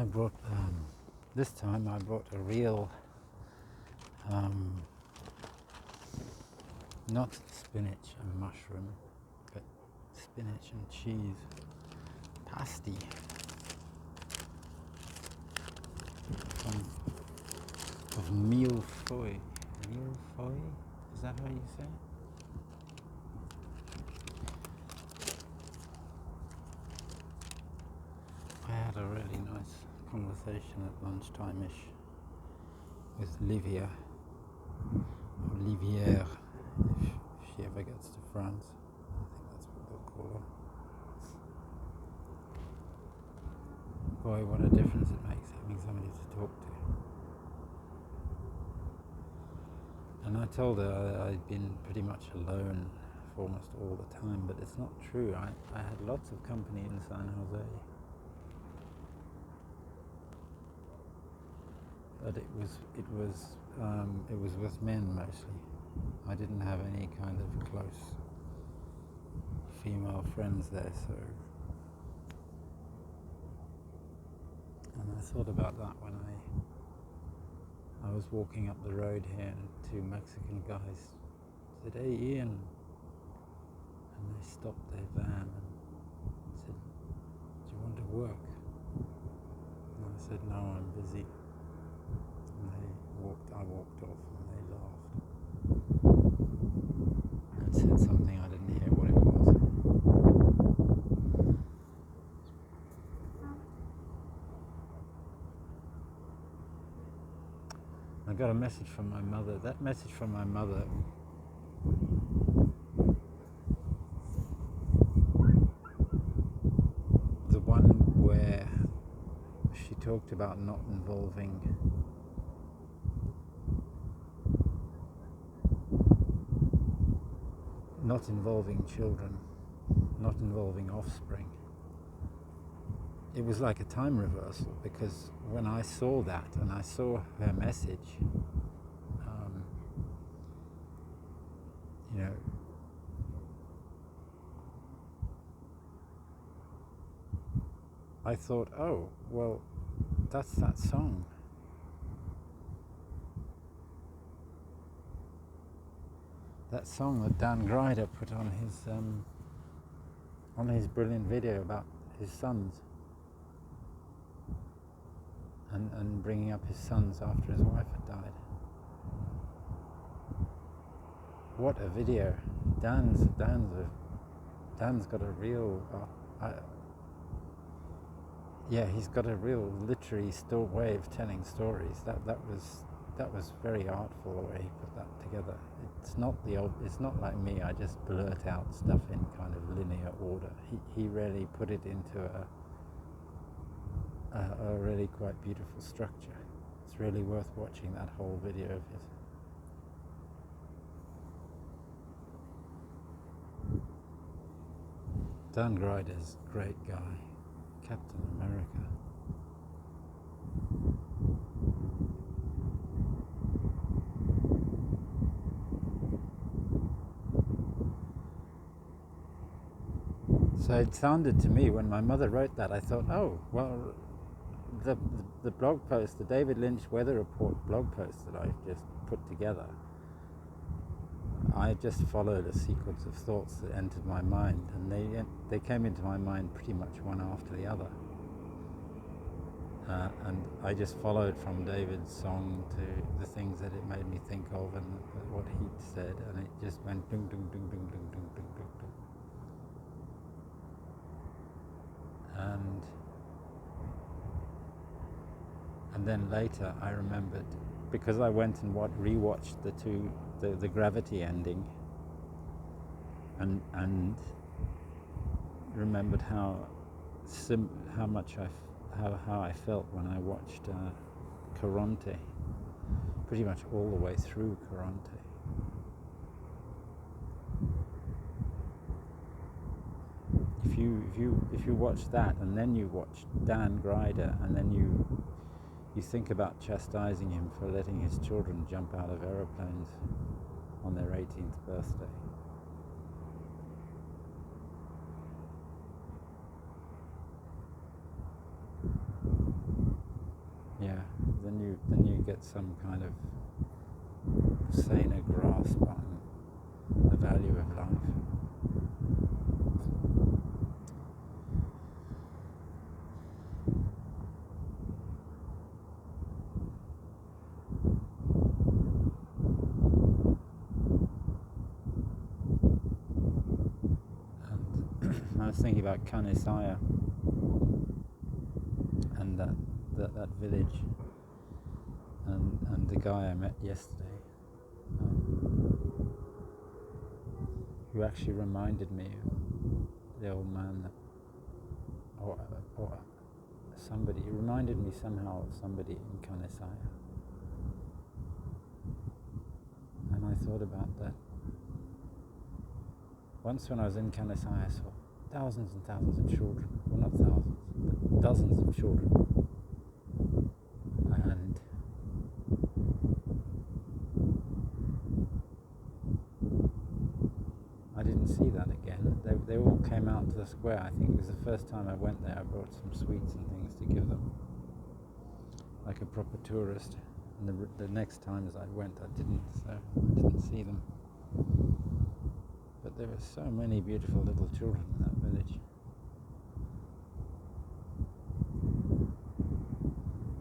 brought, this time I brought a real, not spinach and mushroom, but spinach and cheese pasty of mille-feuille. Mille-feuille? Is that how you say it? I had a really nice conversation at lunchtime-ish with Livia, or Livière, if she ever gets to France. I think that's what they'll call her. Boy, what a difference it makes having somebody to talk to. And I told her I'd been pretty much alone for almost all the time, but it's not true. I had lots of company in San Jose. But it was with men mostly. I didn't have any kind of close female friends there, so. And I thought about that when I was walking up the road here, and two Mexican guys said, "Hey Ian," and they stopped their van and said, "Do you want to work?" And I said, "No, I'm busy." I walked off and they laughed and said something I didn't hear what it was. I got a message from my mother. That message from my mother the one where she talked about not involving children, not involving offspring. It was like a time reversal, because when I saw that and I saw her message, I thought, oh, well, that's that song. That song that Dan Grider put on his brilliant video about his sons and bringing up his sons after his wife had died. What a video! Dan's got a real he's got a real literary way of telling stories. That was very artful the way he put that together. It's not like me. I just blurt out stuff in kind of linear order. He really put it into a really quite beautiful structure. It's really worth watching that whole video of his. Dan Grider's a great guy. Captain America. So it sounded to me, when my mother wrote that, I thought, oh, well, the blog post, the David Lynch Weather Report blog post that I've just put together, I just followed a sequence of thoughts that entered my mind, and they came into my mind pretty much one after the other. And I just followed from David's song to the things that it made me think of and what he'd said, and it just went ding, ding, ding, ding, ding, ding, ding, ding, ding. And then later I remembered, because I went and rewatched the Gravity ending, and remembered how I felt when I watched Caronte, pretty much all the way through Caronte. If you watch that and then you watch Dan Grider, and then you think about chastising him for letting his children jump out of aeroplanes on their 18th birthday. then you get some kind of saner grasp on the value of life. And I was thinking about Kanesaya and that village and the guy I met yesterday, who actually reminded me of the old man that, or somebody. He reminded me somehow of somebody in Kanesaya. And I thought about that. Once when I was in Kanesaya, I saw thousands and thousands of children. Well, not thousands, but dozens of children. And I didn't see that again. They all came out to the square. I think it was the first time I went there. I brought some sweets and things to give them, like a proper tourist. And the next times I went, I didn't see them. But there were so many beautiful little children in that village.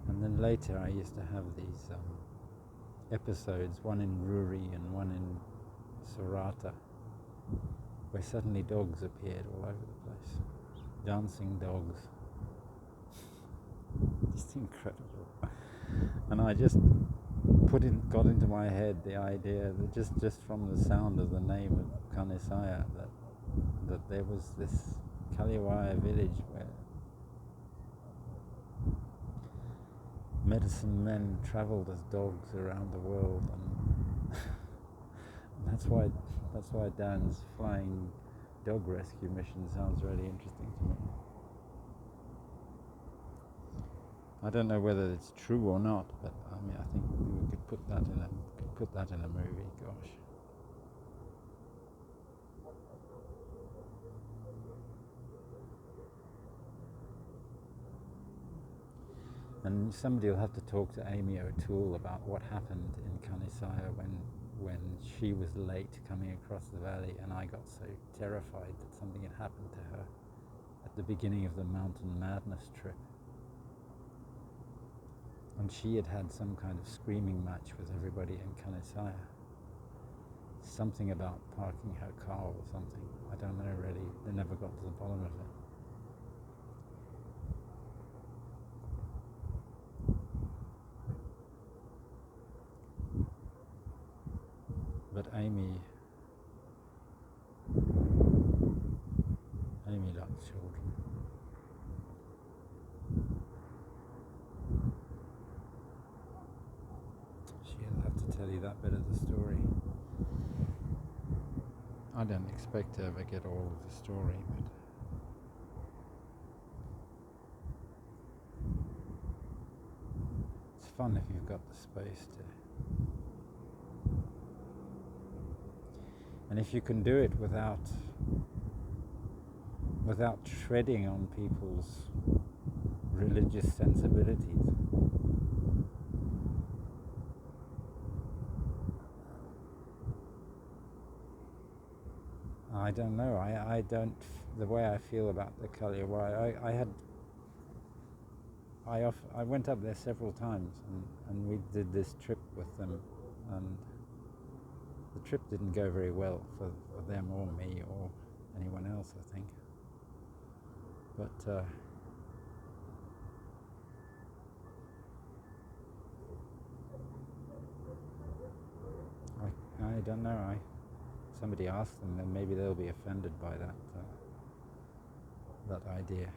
And then later I used to have these episodes, one in Ruri and one in Sorata, where suddenly dogs appeared all over the place. Dancing dogs. Just incredible. And I just got into my head the idea that just from the sound of the name of Kanesaya that there was this Kaliwaya village where medicine men travelled as dogs around the world, and that's why Dan's flying dog rescue mission sounds really interesting to me. I don't know whether it's true or not, but I mean, I think we could put that in a movie. Gosh. And somebody will have to talk to Amy O'Toole about what happened in Kanesaya when she was late coming across the valley, and I got so terrified that something had happened to her at the beginning of the Mountain Madness trip. And she had had some kind of screaming match with everybody in Kanesaya. Something about parking her car or something. I don't know really. They never got to the bottom of it. But Amy likes children. She'll have to tell you that bit of the story. I don't expect to ever get all of the story, but it's fun if you've got the space to. And if you can do it without treading on people's religious sensibilities. I don't know. I don't. The way I feel about the Kaliwaya, I went up there several times, and we did this trip with them, and the trip didn't go very well for them or me or anyone else, I think. But I don't know. Somebody asked them, then maybe they'll be offended by that idea.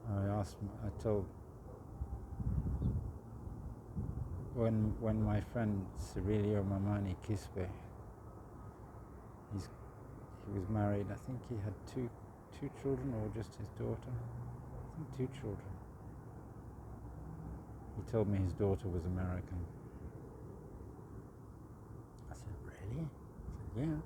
I told when my friend Cirilio Mamani Kispe, he was married. I think he had two children, or just his daughter. I think 2 children. He told me his daughter was American. I said, really? He said, yeah.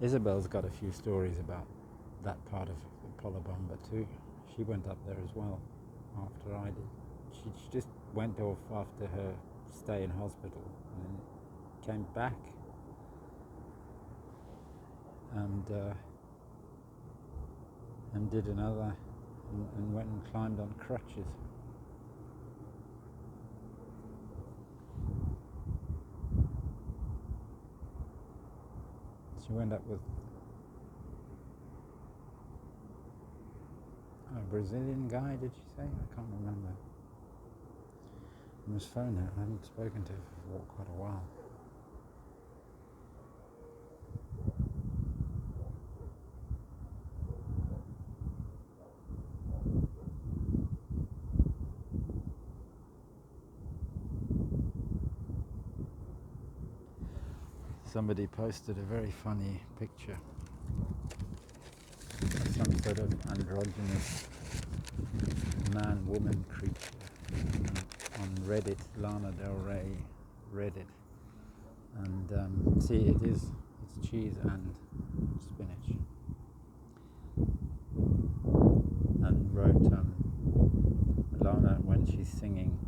Isabel's got a few stories about that part of Polabamba too. She went up there as well after I did. She just went off after her stay in hospital and then came back and did another and went and climbed on crutches. She went up with a Brazilian guy, did she say? I can't remember. I must phone her. I haven't spoken to her for quite a while. Somebody posted a very funny picture of some sort of androgynous man-woman creature on Reddit, Lana Del Rey Reddit, and see, it's cheese and spinach, and wrote Lana when she's singing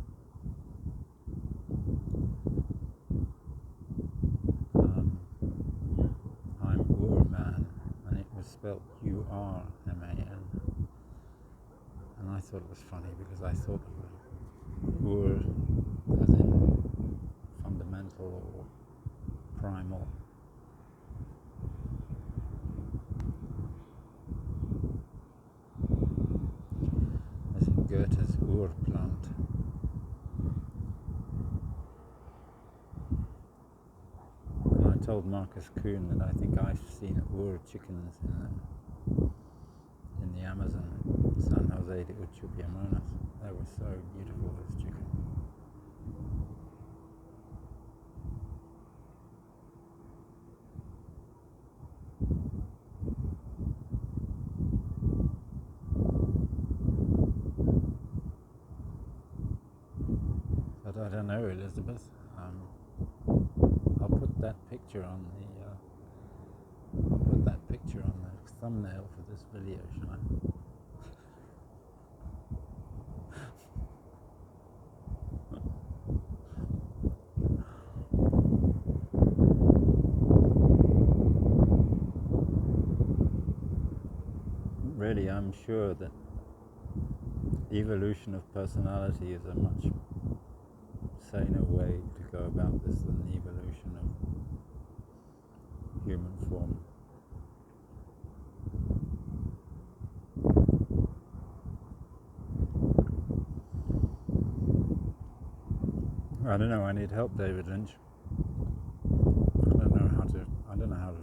I'm Ur-Man, and it was spelled U-R-M-A-N, and I thought it was funny because I thought Ur as in fundamental or primal. As in Goethe's Urplant. And I told Marcus Kuhn that I think I've seen Ur chickens in the Amazon, San Jose de Uchupiamonas. They were so beautiful, those chickens. But I don't know, Elizabeth. I'll put that picture on the thumbnail for this video, shall I? Really, I'm sure that evolution of personality is a much saner way to go about this than the evolution of human form. I don't know, I need help, David Lynch. I don't know how to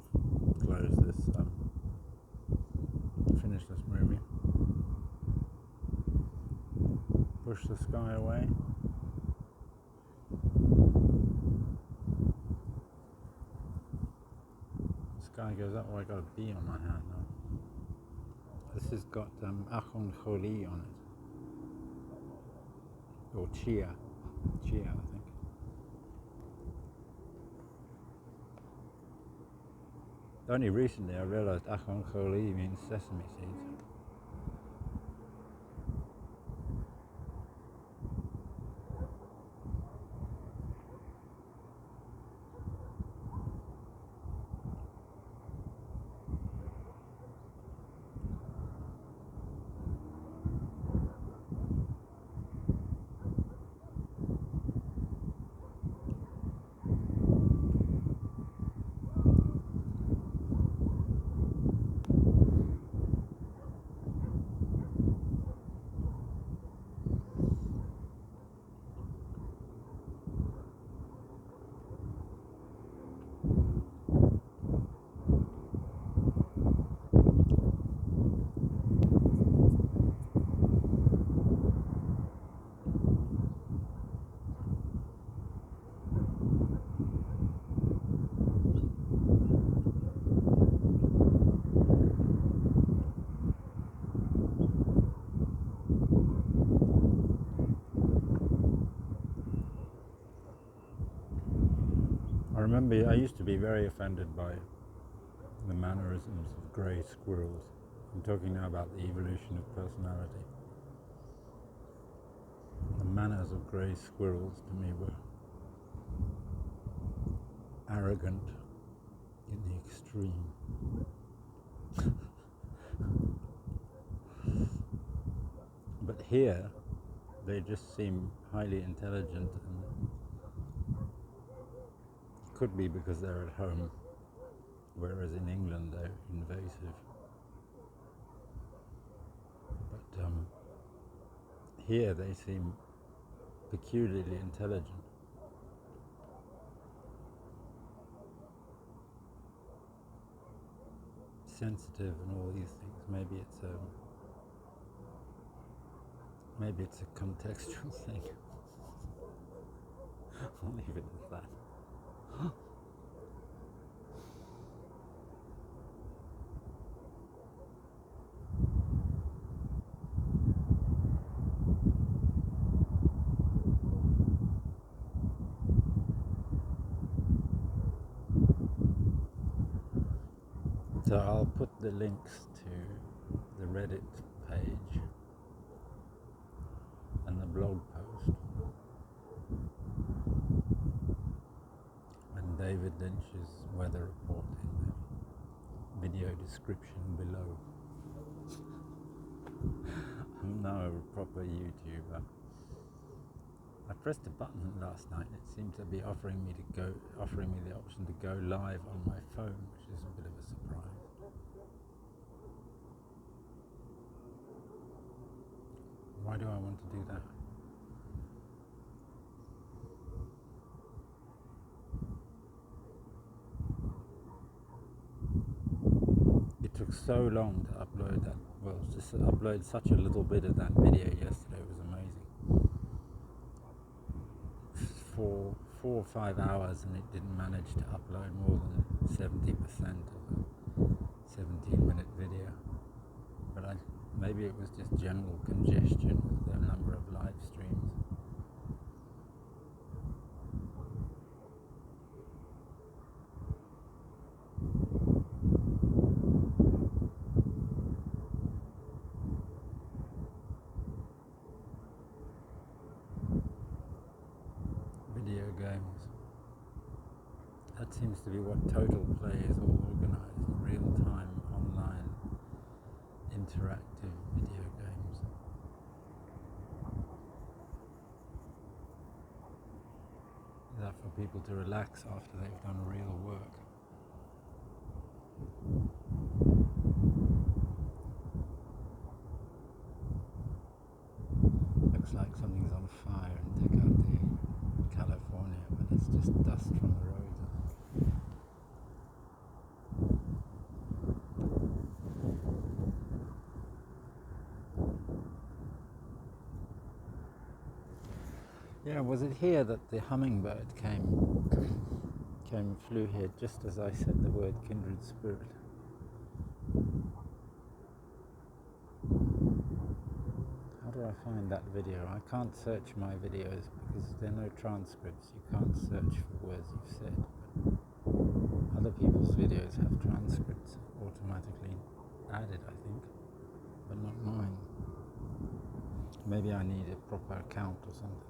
close this, finish this movie. Push the sky away. The sky goes up. Oh, I got a bee on my hand now. This has got Achon Choli on it. Or Chia, I think. Only recently I realised Achon Choli means sesame seeds. I remember I used to be very offended by The mannerisms of grey squirrels. I'm talking now about the evolution of personality. The manners of grey squirrels to me were arrogant in the extreme. But here, they just seem highly intelligent, and it could be because they're at home, whereas in England they're invasive. But here they seem peculiarly intelligent. Sensitive and all these things. Maybe it's a contextual thing. I'll leave it at that. So I'll put the links to the Reddit page and the blog post and David Lynch's weather report in the video description below. I'm now a proper YouTuber. I pressed a button last night. It seemed to be offering me the option to go live on my phone, which is a bit of a surprise. Why do I want to do that? It took so long to upload that. Well, just to upload such a little bit of that video yesterday was amazing. 4 or 5 hours, and it didn't manage to upload more than 70% of a 17-minute video. But maybe it was just general congestion with the number of live streams. Video games. That seems to be what Total Play is all organised, real-time, online, interactive video games. Is that for people to relax after they've done real work? Looks like something's on fire in Tecate, California, but it's just dust from the roads. Yeah, was it here that the hummingbird flew here just as I said the word kindred spirit? How do I find that video? I can't search my videos because there are no transcripts. You can't search for words you've said. But other people's videos have transcripts automatically added, I think, but not mine. Maybe I need a proper account or something.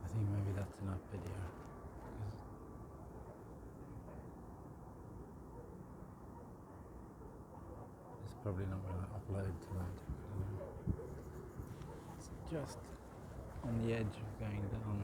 I think maybe that's enough video. It's probably not going to upload tonight. It's just on the edge of going down.